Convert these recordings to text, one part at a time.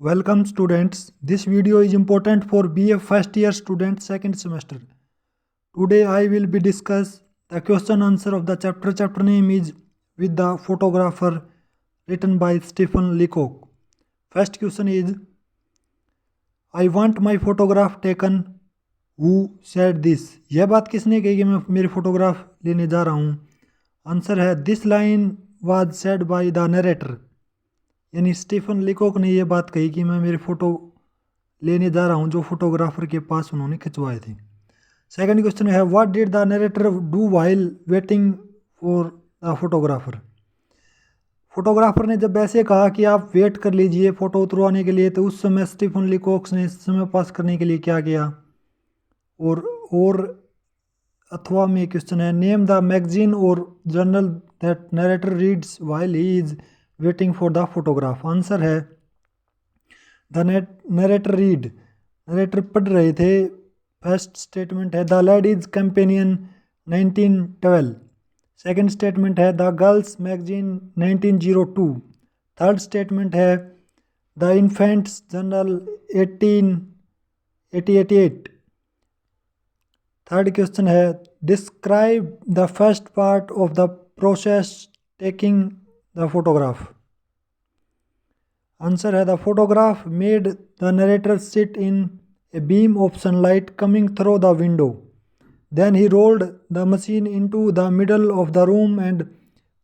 Welcome students. This video is important for BA first year student second semester. Today I will be discuss the question answer of the chapter. Chapter name is With the Photographer, written by Stephen Leacock. First question is, I want my photograph taken. Who said this? यह बात किसने कही कि मैं मेरी photograph लेने जा रहा हूँ? आंसर है this line was said by the narrator. यानी स्टीफन लीकॉक ने यह बात कही कि मैं मेरी फ़ोटो लेने जा रहा हूँ जो फोटोग्राफर के पास उन्होंने खिंचवाए थे. सेकंड क्वेश्चन है what did the narrator do while waiting for the photographer. Photographer ने जब ऐसे कहा कि आप वेट कर लीजिए फ़ोटो उतरवाने के लिए, तो उस समय स्टीफन लीकॉक्स ने समय पास करने के लिए क्या किया. और अथवा में क्वेश्चन है नेम द मैगजीन और journal that narrator reads while he is waiting for the photograph. Answer है द नरेटर रीड. नरेटर पढ़ रहे थे. फर्स्ट स्टेटमेंट है the ladies companion 1912. Second statement है the girls magazine 1902. Third statement है the infants journal 1888. Third question है describe the first part of the process taking the photograph. Answer है the photograph made the narrator sit in a beam of sunlight coming through the window. Then he rolled the machine into the middle of the room and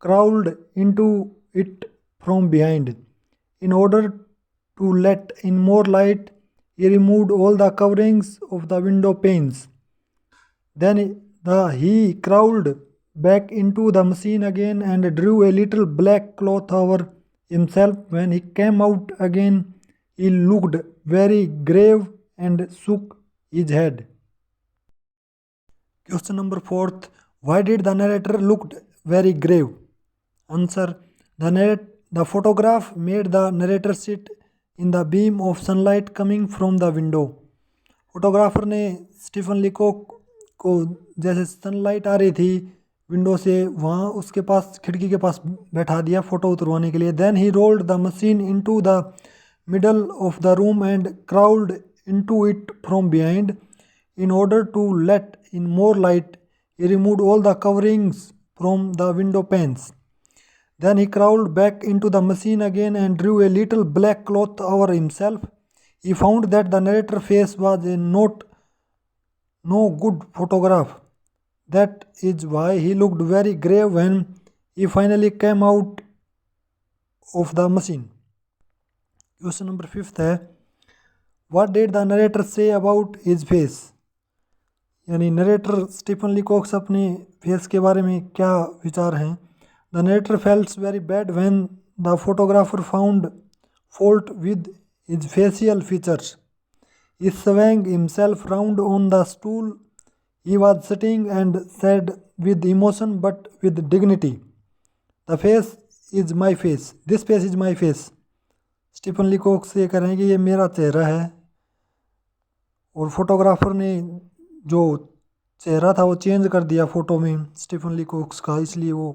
crawled into it from behind. In order to let in more light he removed all the coverings of the window panes. Then he crawled back into the machine again and drew a little black cloth over himself. When he came out again, he looked very grave and shook his head. Question number 4. Why did the narrator looked very grave? Answer: the photograph made the narrator sit in the beam of sunlight coming from the window. Photographer ने Stephen लीकॉक को जैसे sunlight आ रही थी window से वहाँ उसके पास खिड़की के पास बैठा दिया फ़ोटो उतरवाने के लिए. Then he rolled the machine into the middle of the room and crawled into it from behind. In order to let in more light he removed all the coverings from the window panes. Then he crawled back into the machine again and drew a little black cloth over himself. He found that the narrator's face was no good photograph. That is why he looked very grave when he finally came out of the machine. Question number 5 है What did the narrator say about his face? यानी narrator Stephen लीकॉक्स अपने face के बारे में क्या विचार हैं. The narrator felt very bad when the photographer found fault with his facial features. He swung himself round on the stool he was sitting and said with emotion but with dignity, "The face is my face. This face is my face." Stephen Leacock से कह रहे हैं कि ये मेरा चेहरा है. और फोटोग्राफर ने जो चेहरा था वो चेंज कर दिया फ़ोटो में स्टीफन लीकॉक्स का, इसलिए वो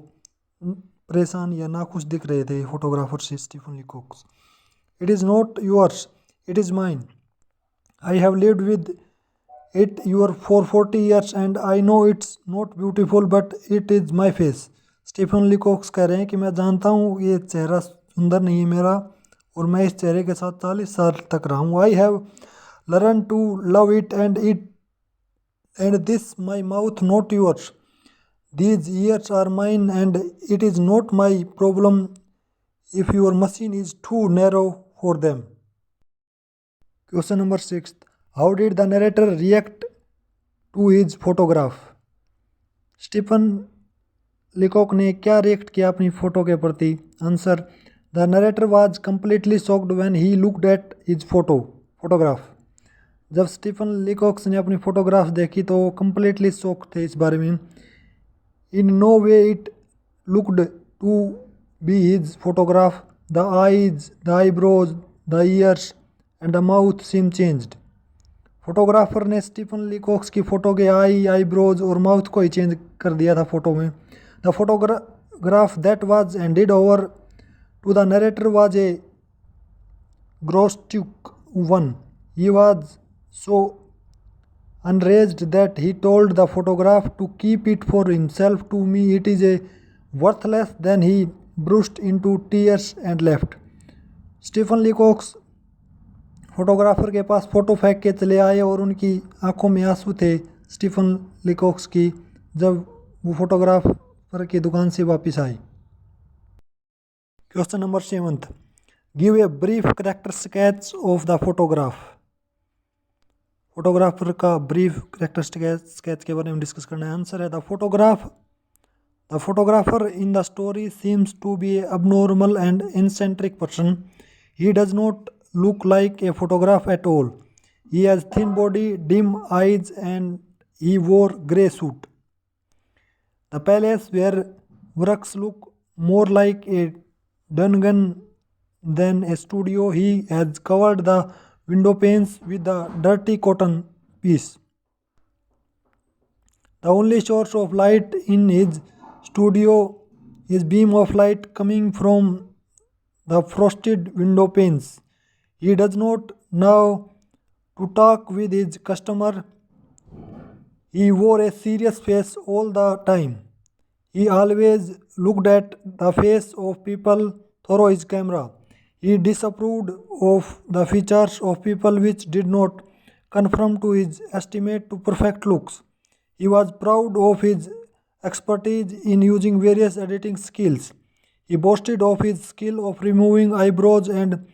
परेशान या नाखुश दिख रहे थे फोटोग्राफर से Stephen Leacock's. It is not yours, it is mine. I have lived with it for 40 years and I know it's not beautiful but it is my face. Stephen Leacock's कह रहे हैं कि मैं जानता हूँ ये चेहरा सुंदर नहीं है मेरा और मैं इस चेहरे के साथ 40 साल तक रहा हूँ. I have learn to love it and this my mouth not yours. These ears are mine and it is not my problem if your machine is too narrow for them. Question number 6. How did the narrator react to his photograph? Stephen Leacock ने क्या react किया अपनी photo के प्रति. Answer: the narrator was completely shocked when he looked at his photograph. जब Stephen Leacock's ने अपनी photograph देखी तो कम्प्लीटली शॉक थे इस बारे में. In no way it looked to be his photograph. The eyes, the eyebrows, the ears and the mouth seemed changed. Photographer ने स्टीफन लीकॉक्स की फ़ोटो के आईब्रोज और माउथ को ही चेंज कर दिया था फ़ोटो में. The photograph that was handed over to the narrator was a Grostuk won. He was so enraged that he told the photograph to keep it for himself. To me, it is a worthless. Then he burst into tears and left. Stephen Leacock's photographer के पास photo फेंक के चले आए और उनकी आंखों में आंसू थे स्टीफन लीकॉक्स की जब वो फोटोग्राफर की दुकान से वापस आई। Question number 7, give a brief character sketch of the photograph. Photographer का ब्रीफ करेक्टर स्केच के बारे में डिस्कस करना है। आंसर है the photographer in the story seems to be a abnormal and eccentric person. He does not look like a photograph at all. He has thin body, dim eyes, and he wore grey suit. The palace where works look more like a dungeon than a studio. He has covered the window panes with a dirty cotton piece. The only source of light in his studio is beam of light coming from the frosted window panes. He does not know to talk with his customer. He wore a serious face all the time. He always looked at the face of people through his camera. He disapproved of the features of people which did not conform to his estimate to perfect looks. He was proud of his expertise in using various editing skills. He boasted of his skill of removing eyebrows and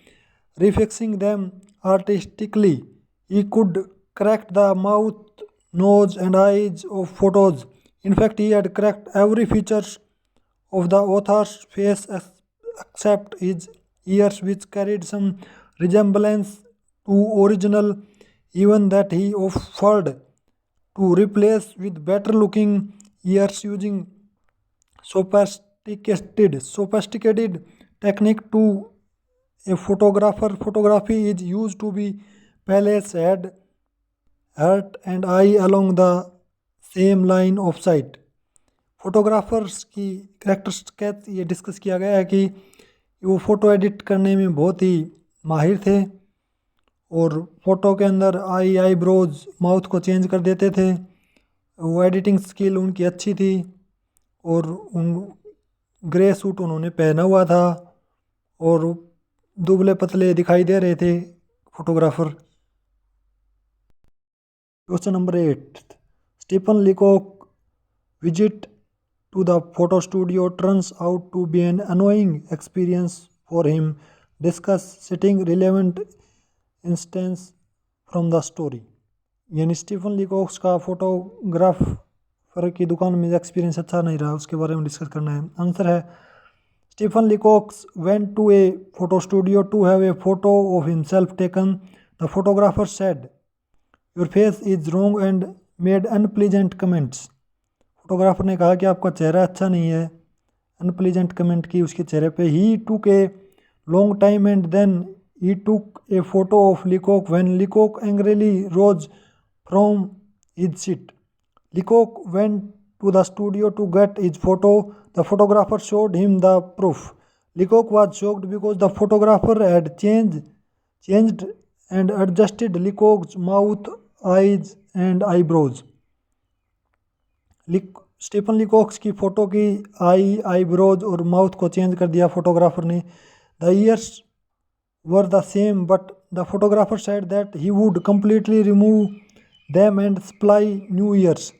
refixing them artistically. He could correct the mouth, nose, and eyes of photos. In fact, he had corrected every feature of the author's face except his ears, which carried some resemblance to original, even that he offered to replace with better looking ears using sophisticated technique to a photography is used to be palace head, heart and eye along the same line of sight. Photographers की character sketch ये discuss किया गया है कि वो photo edit करने में बहुत ही माहिर थे और फ़ोटो के अंदर आईब्रोज माउथ को चेंज कर देते थे। वो एडिटिंग स्किल उनकी अच्छी थी और उन ग्रे सूट उन्होंने पहना हुआ था और दुबले पतले दिखाई दे रहे थे photographer. Question number 8, Stephen Leacock visit to the photo studio turns out to be an annoying experience for him. Discuss setting relevant instance from the story. यानी स्टीफन लीकॉक्स का फोटोग्राफर की दुकान में एक्सपीरियंस अच्छा नहीं रहा, उसके बारे में डिस्कस करना है। आंसर है Stephen लीकॉक्स went to a photo studio to have a photo of himself taken. The photographer said, "Your face is wrong," and made unpleasant comments. Photographer ने कहा कि आपका चेहरा अच्छा नहीं है, अनप्लीजेंट कमेंट की उसके चेहरे पे। He took a long time and then he took a photo of Leacock when Leacock angrily rose from his seat. Leacock went to the studio to get his photo. The photographer showed him the proof. Leacock was shocked because the photographer had changed and adjusted Leacock's mouth, eyes and eyebrows. Stephen Leacock's की photo की eyebrows और mouth को change कर दिया photographer ने। The years were the same but the photographer said that he would completely remove them and supply new years.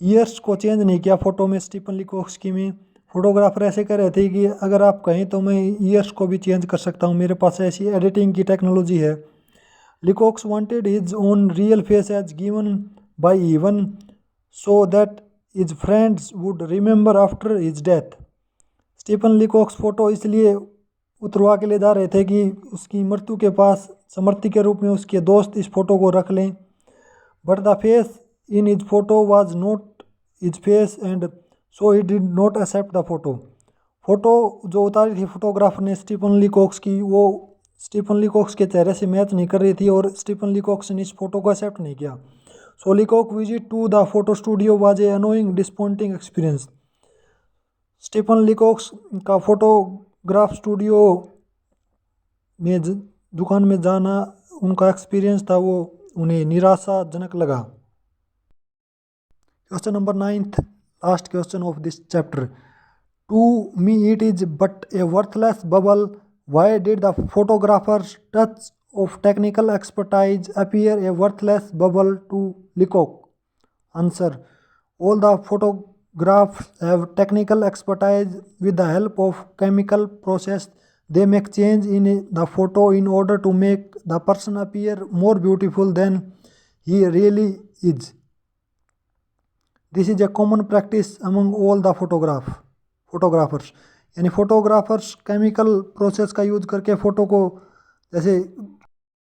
Years को change नहीं किया फ़ोटो में स्टीफन लीकॉक्स की में। फोटोग्राफर ऐसे कह रहे थे कि अगर आप कहें तो मैं ईयर्स को भी चेंज कर सकता हूँ, मेरे पास ऐसी एडिटिंग की टेक्नोलॉजी है. Leacock's wanted his own real face as given by heaven so that his friends would remember after his death. Stephen Leacock's photo इसलिए उतरवा के ले जा रहे थे कि उसकी मृत्यु के पास स्मृति के रूप में उसके दोस्त इस फ़ोटो को रख लें. But the face in his photo was not his face and so he did not accept the photo. Photo जो उतारी थी फोटोग्राफर ने स्टीफन लीकॉक्स की, वो स्टीफन लीकॉक्स के चेहरे से मैच नहीं कर रही थी और स्टीफन लीकॉक्स ने इस फ़ोटो को एक्सेप्ट नहीं किया. So Leacock visit to the photo studio was a annoying, disappointing experience. Stephen Leacock's का फोटोग्राफ स्टूडियो में दुकान में जाना उनका एक्सपीरियंस था वो उन्हें निराशाजनक लगा। Question number 9th, last question of this chapter. To me it is but a worthless bubble, why did the photographers touch of technical expertise appear a worthless bubble to Leacock? Answer: all the photographs have technical expertise. With the help of chemical process, they make change in the photo in order to make the person appear more beautiful than he really is. This is a common practice among all the photographers. यानी photographers chemical process का use करके photo को जैसे